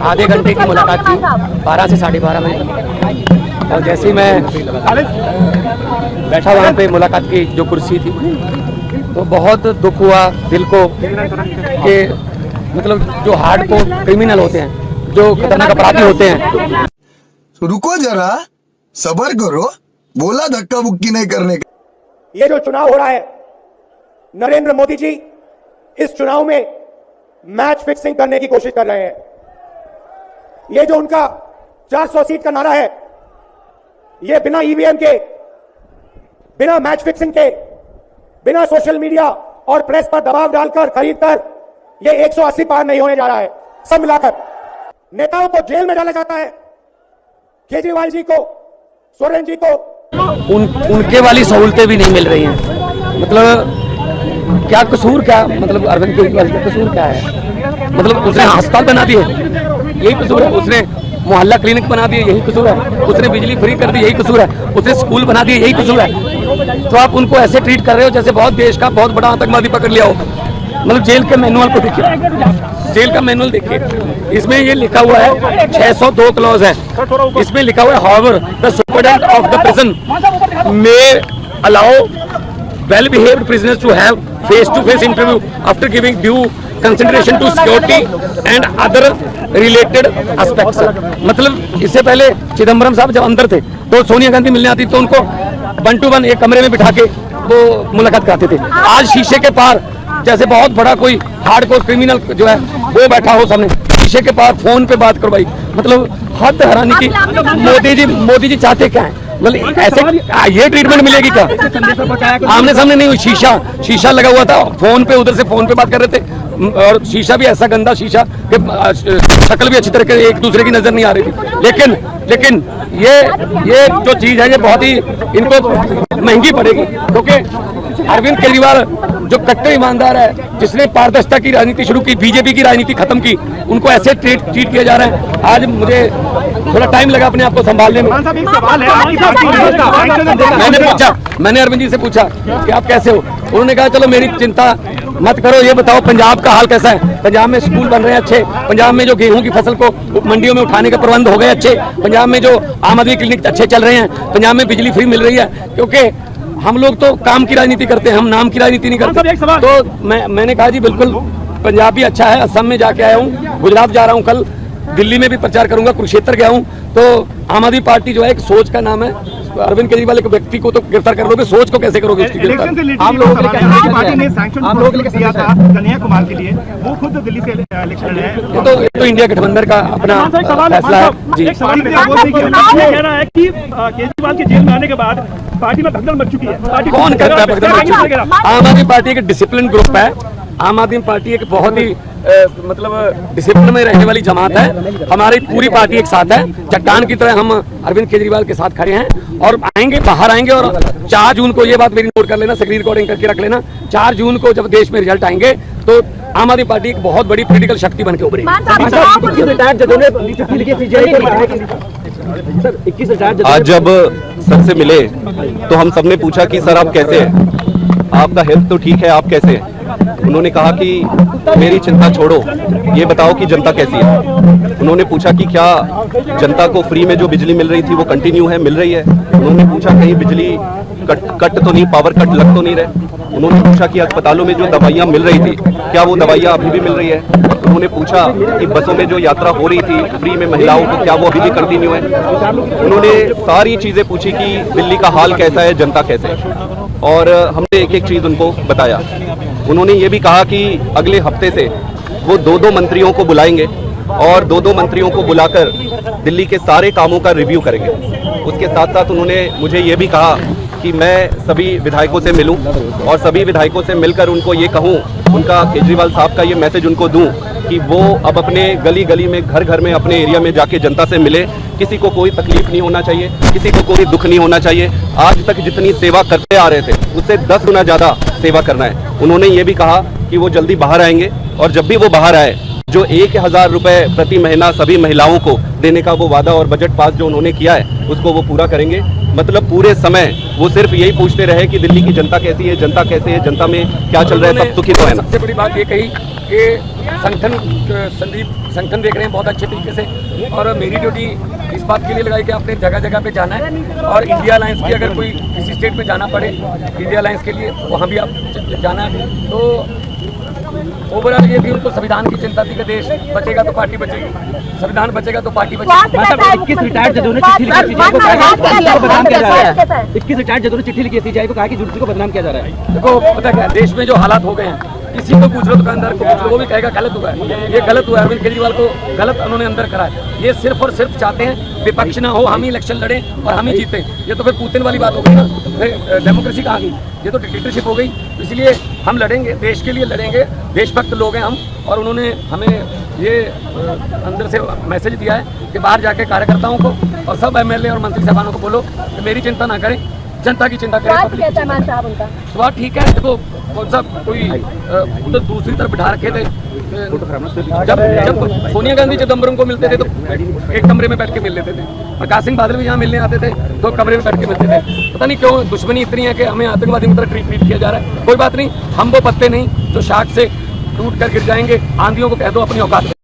आधे घंटे की मुलाकात की, 12 से 12:30 में। और जैसे ही मैं बैठा वहाँ पे मुलाकात की जो कुर्सी थी, तो बहुत दुख हुआ दिल को कि मतलब जो हार्डकोर क्रिमिनल होते हैं, जो खतरनाक अपराधी होते हैं। रुको जरा, सब्र करो, बोला धक्का बुक्की नहीं करने का। ये जो चुनाव हो रहा है, नरेंद्र मोदी जी इस चुनाव में मैच फिक्सिंग करने की कोशिश कर रहे हैं। ये जो उनका 400 सीट का नारा है, ये बिना ईवीएम के, बिना मैच फिक्सिंग के, बिना सोशल मीडिया और प्रेस पर दबाव डालकर खरीदकर ये 180 पार नहीं होने जा रहा है। सब मिलाकर नेताओं को जेल में डाला जाता है, केजरीवाल जी को, सोरेन जी को उनके वाली सहूलतें भी नहीं मिल रही हैं। मतलब क्या कसूर, क्या मतलब अरविंद केजरीवाल का कसूर क्या है? मतलब उसने अस्पताल बना दिए, यही कसूर है। उसने मोहल्ला क्लिनिक बना दिए, यही कसूर है। उसने बिजली फ्री कर दी, यही कसूर है। उसने स्कूल बना दिए, यही कसूर है। तो आप उनको ऐसे ट्रीट कर रहे हो जैसे बहुत देश का बहुत बड़ा आतंकवादी पकड़ लिया हो। मतलब जेल के मैनुअल को देखिए, जेल का मैनुअल देखिए, इसमें ये लिखा हुआ है 602 क्लॉज है। इसमें लिखा हुआ है however the superintendent of the prison may allow well behaved prisoners to have face to face interview after giving due consideration to security and other related aspects। मतलब इससे पहले चिदम्बरम साहब जब अंदर थे तो सोनिया गांधी मिलने आती तो उनको 1 to 1 एक कमरे में बिठा के वो मुलाकात कराते थे। आज शीशे के पार जैसे बहुत बड़ा कोई हार्डकोर क्रिमिनल जो है वो बैठा हो सामने, शीशे के पार फोन पे बात करवाई। मतलब हद हैरानी की। मोदी जी चाहते क्या है? मतलब ऐसे ये ट्रीटमेंट मिलेगी क्या? आमने सामने नहीं हुई, शीशा लगा हुआ था, फोन पे उधर से फोन पे बात कर रहे थे, और शीशा भी ऐसा गंदा शीशा कि शक्ल भी अच्छी तरह के एक दूसरे की नजर नहीं आ रही थी। लेकिन ये जो चीज है ये बहुत ही इनको महंगी पड़ेगी, क्योंकि अरविंद केजरीवाल जो कट्टर ईमानदार है, जिसने पारदर्शिता की राजनीति शुरू की, बीजेपी की राजनीति खत्म की, उनको ऐसे ट्रीट किया जा रहा है। आज मुझे थोड़ा टाइम लगा अपने आप को संभालने में। मैंने अरविंद जी से पूछा कि आप कैसे हो? उन्होंने कहा चलो मेरी चिंता मत करो, ये बताओ पंजाब का हाल कैसा है? पंजाब में स्कूल बन रहे हैं अच्छे, पंजाब में जो गेहूं की फसल को मंडियों में उठाने के प्रबंध हो गए अच्छे, पंजाब में जो आम आदमी क्लिनिक अच्छे चल रहे हैं, पंजाब में बिजली फ्री मिल रही है। क्योंकि हम लोग तो काम की राजनीति करते हैं, हम नाम की राजनीति नहीं करते। तो मैंने कहा जी बिल्कुल पंजाब भी अच्छा है। असम में जाके आया हूँ, गुजरात जा रहा हूँ, कल दिल्ली में भी प्रचार करूंगा, कुरुक्षेत्र गया हूँ। तो आम आदमी पार्टी जो है एक सोच का नाम है। अरविंद केजरीवाल एक व्यक्ति को तो गिरफ्तार कर लोगे, सोच को कैसे करोगे उसकी गिरफ्तार? आप लोगों के लिए पार्टी ने सैंक्शन दिया था कन्हैया कुमार के लिए, वो खुद दिल्ली से इलेक्शन लड़े हैं। तो इंडिया गठबंधन का अपना फैसला है जी। कह रहा है कि केजरीवाल के जेल में आने के बाद पार्टी में भगदड़ मच चुकी है। कौन कहता है भगदड़ मच चुकी है? आम आदमी पार्टी एक डिसिप्लिन ग्रुप है। आम आदमी पार्टी एक बहुत ही मतलब डिसिप्लिन में रहने वाली जमात है। हमारी पूरी पार्टी एक साथ है, चट्टान की तरह हम अरविंद केजरीवाल के साथ खड़े हैं और आएंगे, बाहर आएंगे। और 4 जून को, ये बात मेरी नोट कर लेना, स्क्रीन रिकॉर्डिंग करके रख लेना, 4 जून को जब देश में रिजल्ट आएंगे तो आम आदमी पार्टी एक बहुत बड़ी पॉलिटिकल शक्ति बन के उभरेगी। आज जब सर से मिले तो हम सबने पूछा कि सर आप कैसे हैं, आपका हेल्थ तो ठीक है, आप कैसे हैं? उन्होंने कहा कि मेरी चिंता छोड़ो, ये बताओ कि जनता कैसी है। उन्होंने पूछा कि क्या जनता को फ्री में जो बिजली मिल रही थी वो कंटिन्यू है, मिल रही है? उन्होंने पूछा कहीं बिजली कट तो नहीं, पावर कट लग तो नहीं रहे? उन्होंने पूछा कि अस्पतालों में जो दवाइयाँ मिल रही थी क्या वो दवाइयाँ अभी भी मिल रही है? उन्होंने पूछा कि बसों में जो यात्रा हो रही थी फ्री में महिलाओं को, क्या वो अभी भी कंटिन्यू है? उन्होंने सारी चीज़ें पूछी कि दिल्ली का हाल कैसा है, जनता कैसे है, और हमने एक एक चीज़ उनको बताया। उन्होंने ये भी कहा कि अगले हफ्ते से वो 2-2 मंत्रियों को बुलाएंगे और 2-2 मंत्रियों को बुलाकर दिल्ली के सारे कामों का रिव्यू करेंगे। उसके साथ साथ उन्होंने मुझे ये भी कहा कि मैं सभी विधायकों से मिलूं और सभी विधायकों से मिलकर उनको ये कहूं, उनका केजरीवाल साहब का ये मैसेज उनको दूं कि वो अब अपने गली गली में, घर घर में, अपने एरिया में जाके जनता से मिले। किसी को कोई तकलीफ नहीं होना चाहिए, किसी को कोई दुख नहीं होना चाहिए। आज तक जितनी सेवा करते आ रहे थे उससे 10 गुना ज़्यादा सेवा करना है। उन्होंने ये भी कहा कि वो जल्दी बाहर आएंगे और जब भी वो बाहर आए जो 1000 रुपये प्रति महीना सभी महिलाओं को देने का वो वादा और बजट पास जो उन्होंने किया है उसको वो पूरा करेंगे। मतलब पूरे समय वो सिर्फ यही पूछते रहे कि दिल्ली की जनता कैसी है, जनता कैसे है, जनता में क्या चल रहा है, सब सुखी तो है ना। सबसे बड़ी बात ये कही कि संगठन देख रहे हैं बहुत अच्छे तरीके से, और मेरी ड्यूटी इस बात के लिए लगाई कि आपने जगह जगह पे जाना है, और इंडिया अलायंस की अगर कोई किसी स्टेट में जाना पड़े इंडिया अलायंस के लिए वहाँ भी आप जाना है। तो ओवरऑल ये भी उनको संविधान की चिंता थी कि देश बचेगा तो पार्टी बचेगी, संविधान बचेगा तो पार्टी बचेगी। 21 रिटायर्ड जजों ने चिट्ठी लिखी सीजीआई को कहा कि जुड़सी को बदनाम किया जा रहा है। 21 रिटायर्ड जजों ने चिट्ठी लिखी सीजीआई को कहा कि जुड़सी को बदनाम किया जा रहा है। देखो पता क्या, देश में जो हालात हो गए हैं, किसी को पूछ लो, दुकानदार को पूछ लो, वो भी कहेगा गलत हुआ है, ये गलत हुआ है, अरविंद केजरीवाल को गलत उन्होंने अंदर करा है। ये सिर्फ और सिर्फ चाहते हैं विपक्ष ना हो, हम ही इलेक्शन लड़ें और हम ही जीतें। ये तो फिर पुतिन वाली बात हो गई ना, फिर डेमोक्रेसी कहाँ गई, ये तो डिक्टेटरशिप हो गई। इसलिए हम लड़ेंगे, देश के लिए लड़ेंगे, देशभक्त लोग हैं हम, और उन्होंने हमें ये अंदर से मैसेज दिया है कि बाहर जाके कार्यकर्ताओं को और सब एमएलए और मंत्री साहबानों को बोलो कि मेरी चिंता ना करें, जनता की चिंता करें। स्वास्थ्य ठीक है। देखो कौन सा कोई तो दूसरी तरफ बिठा रखे थे, जब सोनिया गांधी चिदम्बरम को मिलते थे तो एक कमरे में बैठ के मिल लेते थे, प्रकाश सिंह बादल भी यहाँ मिलने आते थे तो कमरे में बैठ के मिलते थे। पता नहीं क्यों दुश्मनी इतनी है कि हमें आतंकवादी की तरह ट्रीट किया जा रहा है। कोई बात नहीं, हम वो पत्ते नहीं जो शाख से टूट कर गिर जाएंगे। आंधियों को कह दो अपनी औकात में।